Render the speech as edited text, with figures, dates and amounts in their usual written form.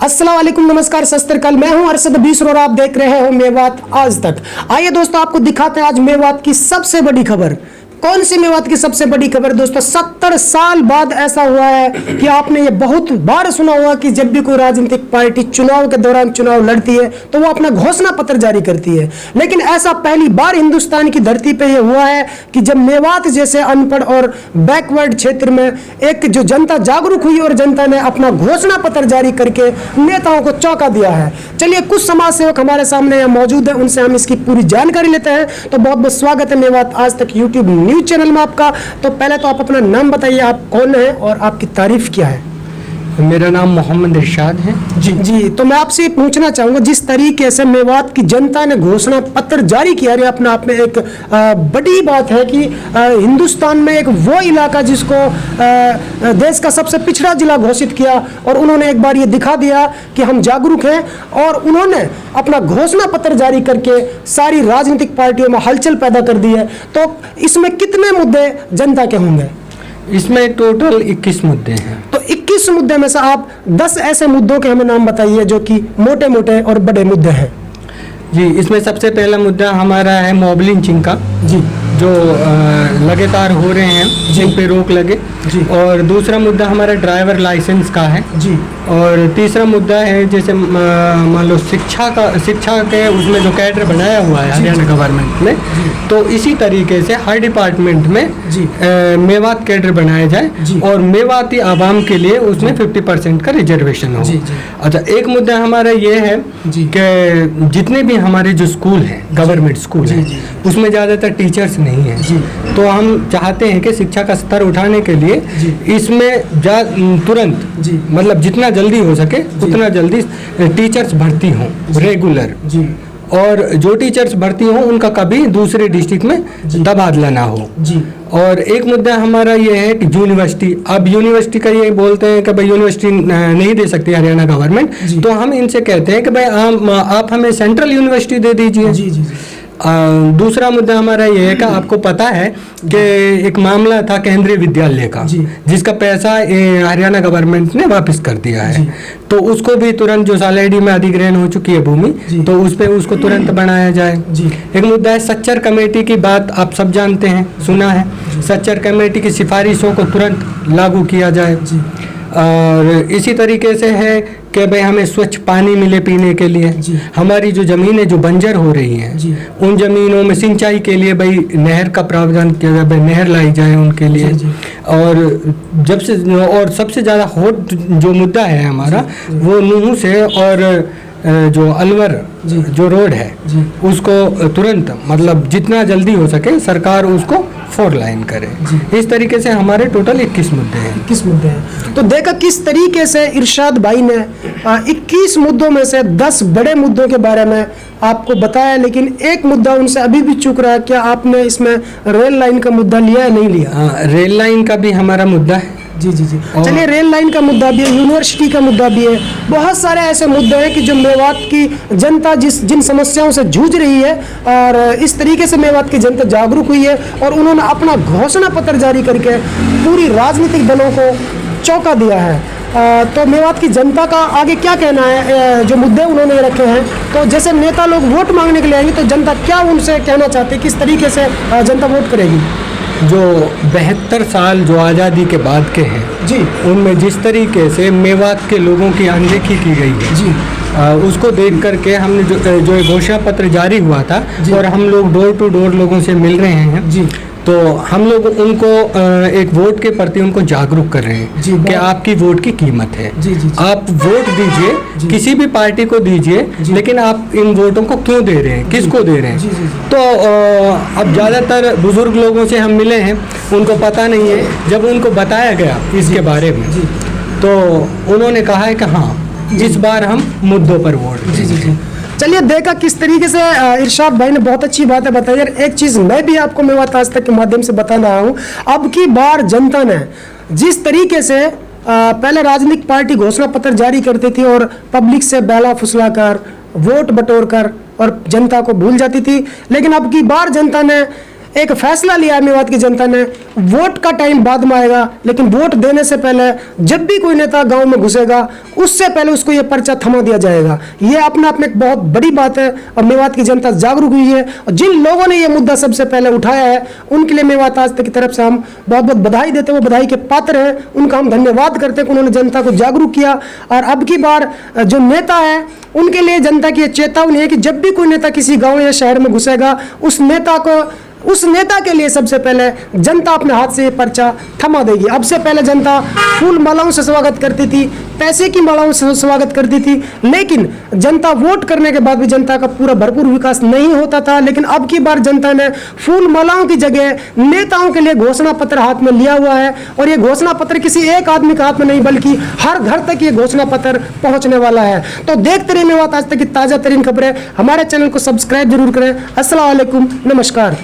अस्सलाम वालेकुम, नमस्कार, सत श्री अकाल। मैं हूं अरशद बीसर और आप देख रहे हो मेवात आज तक। आइए दोस्तों, आपको दिखाते हैं आज मेवात की सबसे बड़ी खबर। कौन सी मेवात की सबसे बड़ी खबर दोस्तों? 70 साल बाद ऐसा हुआ है कि आपने ये बहुत बार सुना होगा कि जब भी कोई राजनीतिक पार्टी चुनाव के दौरान चुनाव लड़ती है तो वो अपना घोषणा पत्र जारी करती है, लेकिन ऐसा पहली बार हिंदुस्तान की धरती पे ये हुआ है कि जब मेवात जैसे अनपढ़ और बैकवर्ड क्षेत्र में एक जो जनता जागरूक हुई और जनता ने अपना घोषणा पत्र जारी करके नेताओं को चौंका दिया है। चलिए, कुछ समाज सेवक हमारे सामने यहाँ मौजूद है, उनसे हम इसकी पूरी जानकारी लेते हैं। तो बहुत बहुत स्वागत है मेवात आज तक यूट्यूब न्यूज चैनल में आपका। तो पहले तो आप अपना नाम बताइए, आप कौन है और आपकी तारीफ क्या है? मेरा नाम मोहम्मद इरशाद है। जी, तो मैं आपसे पूछना चाहूंगा, जिस तरीके से मेवात की जनता ने घोषणा पत्र जारी किया, ये अपने आप में एक बड़ी बात है कि हिंदुस्तान में एक वो इलाका जिसको देश का सबसे पिछड़ा जिला घोषित किया और उन्होंने एक बार ये दिखा दिया कि हम जागरूक हैं, और उन्होंने अपना घोषणा पत्र जारी करके सारी राजनीतिक पार्टियों में हलचल पैदा कर दी है। तो इसमें कितने मुद्दे जनता के होंगे? इसमें टोटल 21 मुद्दे हैं। तो 21 मुद्दे में से आप 10 ऐसे मुद्दों के हमें नाम बताइए जो कि मोटे मोटे और बड़े मुद्दे हैं। जी, इसमें सबसे पहला मुद्दा हमारा है मॉब लिंचिंग का, जी, जो लगातार हो रहे हैं, जिन पे रोक लगे। जी। और दूसरा मुद्दा हमारा ड्राइवर लाइसेंस का है। जी। और तीसरा मुद्दा है जैसे मान लो शिक्षा के उसमें जो कैडर बनाया हुआ है हरियाणा गवर्नमेंट में, तो इसी तरीके से हर डिपार्टमेंट में मेवात कैडर बनाया जाए और मेवाती आवाम के लिए उसमें 50% का रिजर्वेशन हो। अच्छा, एक मुद्दा हमारा ये है कि जितने भी हमारे जो स्कूल हैं, गवर्नमेंट स्कूल हैं, उसमें ज़्यादातर टीचर्स नहीं हैं, तो हम चाहते हैं कि शिक्षा का स्तर उठाने के लिए इसमें तुरंत मतलब जितना जल्दी हो सके उतना जल्दी टीचर्स भर्ती हों रेगुलर, और जो टीचर्स भर्ती हों उनका कभी दूसरे डिस्ट्रिक्ट में तबादला ना हो। और एक मुद्दा हमारा ये है कि यूनिवर्सिटी, अब यूनिवर्सिटी का ये बोलते हैं कि भाई यूनिवर्सिटी नहीं दे सकती हरियाणा गवर्नमेंट, तो हम इनसे कहते हैं कि भाई आप हमें सेंट्रल यूनिवर्सिटी दे दीजिए। दूसरा मुद्दा हमारा ये है कि आपको पता है कि एक मामला था केंद्रीय विद्यालय का, जिसका पैसा हरियाणा गवर्नमेंट ने वापस कर दिया है, तो उसको भी तुरंत, जो सालेडी में अधिग्रहण हो चुकी है भूमि, तो उस पे उसको तुरंत बनाया जाए। एक मुद्दा है सच्चर कमेटी की बात, आप सब जानते हैं, सुना है, सच्चर कमेटी की सिफारिशों को तुरंत लागू किया जाए। और इसी तरीके से है कि भाई हमें स्वच्छ पानी मिले पीने के लिए। हमारी जो ज़मीनें जो बंजर हो रही हैं, उन ज़मीनों में सिंचाई के लिए भाई नहर का प्रावधान किया जाए, भाई नहर लाई जाए उनके लिए। और सबसे ज़्यादा हॉट जो मुद्दा है हमारा, वो नूहू से और जो अलवर जो रोड है, उसको तुरंत मतलब जितना जल्दी हो सके सरकार उसको 4 लाइन करे। इस तरीके से हमारे टोटल 21 मुद्दे हैं। 21 मुद्दे हैं। तो देखा किस तरीके से इरशाद भाई ने 21 मुद्दों में से 10 बड़े मुद्दों के बारे में आपको बताया, लेकिन एक मुद्दा उनसे अभी भी चूक रहा है। क्या आपने इसमें रेल लाइन का मुद्दा लिया या नहीं लिया? रेल लाइन का भी हमारा मुद्दा है। जी। चलिए, रेल लाइन का मुद्दा भी है, यूनिवर्सिटी का मुद्दा भी है, बहुत सारे ऐसे मुद्दे हैं कि जो मेवात की जनता जिन समस्याओं से जूझ रही है, और इस तरीके से मेवात की जनता जागरूक हुई है और उन्होंने अपना घोषणा पत्र जारी करके पूरी राजनीतिक दलों को चौंका दिया है। तो मेवात की जनता का आगे क्या कहना है, जो मुद्दे उन्होंने रखे हैं? तो जैसे नेता लोग वोट मांगने के लिए आएंगे, तो जनता क्या उनसे कहना चाहती है, किस तरीके से जनता वोट करेगी? जो 72 साल जो आज़ादी के बाद के हैं, उनमें जिस तरीके से मेवात के लोगों की अनदेखी की गई है, उसको देख करके हमने जो घोषणा पत्र जारी हुआ था, और हम लोग डोर टू डोर लोगों से मिल रहे हैं, तो हम लोग उनको एक वोट के प्रति उनको जागरूक कर रहे हैं कि आपकी वोट की कीमत है। आप वोट दीजिए, किसी भी पार्टी को दीजिए, लेकिन आप इन वोटों को क्यों दे रहे हैं, किसको दे रहे हैं? तो अब ज़्यादातर बुजुर्ग लोगों से हम मिले हैं, उनको पता नहीं है। जब उनको बताया गया इसके बारे में, तो उन्होंने कहा है कि हाँ, इस बार हम मुद्दों पर वोट। चलिए, देखा किस तरीके से इरशाद भाई ने बहुत अच्छी बातें बताई। यार, एक चीज़ मैं भी आपको मेवात आज तक के माध्यम से बता रहा हूँ, अब की बार जनता ने जिस तरीके से पहले राजनीतिक पार्टी घोषणा पत्र जारी करती थी और पब्लिक से बहला फुसला कर, वोट बटोर कर और जनता को भूल जाती थी, लेकिन अब की बार जनता ने एक फैसला लिया है मेवात की जनता ने। वोट का टाइम बाद में आएगा, लेकिन वोट देने से पहले जब भी कोई नेता गांव में घुसेगा उससे पहले उसको ये पर्चा थमा दिया जाएगा। ये अपने आप में एक बहुत बड़ी बात है और मेवात की जनता जागरूक हुई है। और जिन लोगों ने ये मुद्दा सबसे पहले उठाया है उनके लिए मेवात आज तक की तरफ से हम बहुत बहुत बधाई देते हैं। वो बधाई के पात्र हैं, उनका हम धन्यवाद करते हैं कि उन्होंने जनता को जागरूक किया। और अब की बार जो नेता है उनके लिए जनता की चेतावनी है कि जब भी कोई नेता किसी गांव या शहर में घुसेगा उस नेता के लिए सबसे पहले जनता अपने हाथ से ये पर्चा थमा देगी। अब से पहले जनता फूल मालाओं से स्वागत करती थी, पैसे की मालाओं से स्वागत करती थी, लेकिन जनता वोट करने के बाद भी जनता का पूरा भरपूर विकास नहीं होता था। लेकिन अब की बार जनता ने फूल मालाओं की जगह नेताओं के लिए घोषणा पत्र हाथ में लिया हुआ है। और ये घोषणा पत्र किसी एक आदमी के हाथ में नहीं बल्कि हर घर तक ये घोषणा पत्र पहुंचने वाला है। तो देखते रहिए मेवात आज तक की ताजा तरीन खबरें। हमारे चैनल को सब्सक्राइब जरूर करें। अस्सलाम वालेकुम, नमस्कार।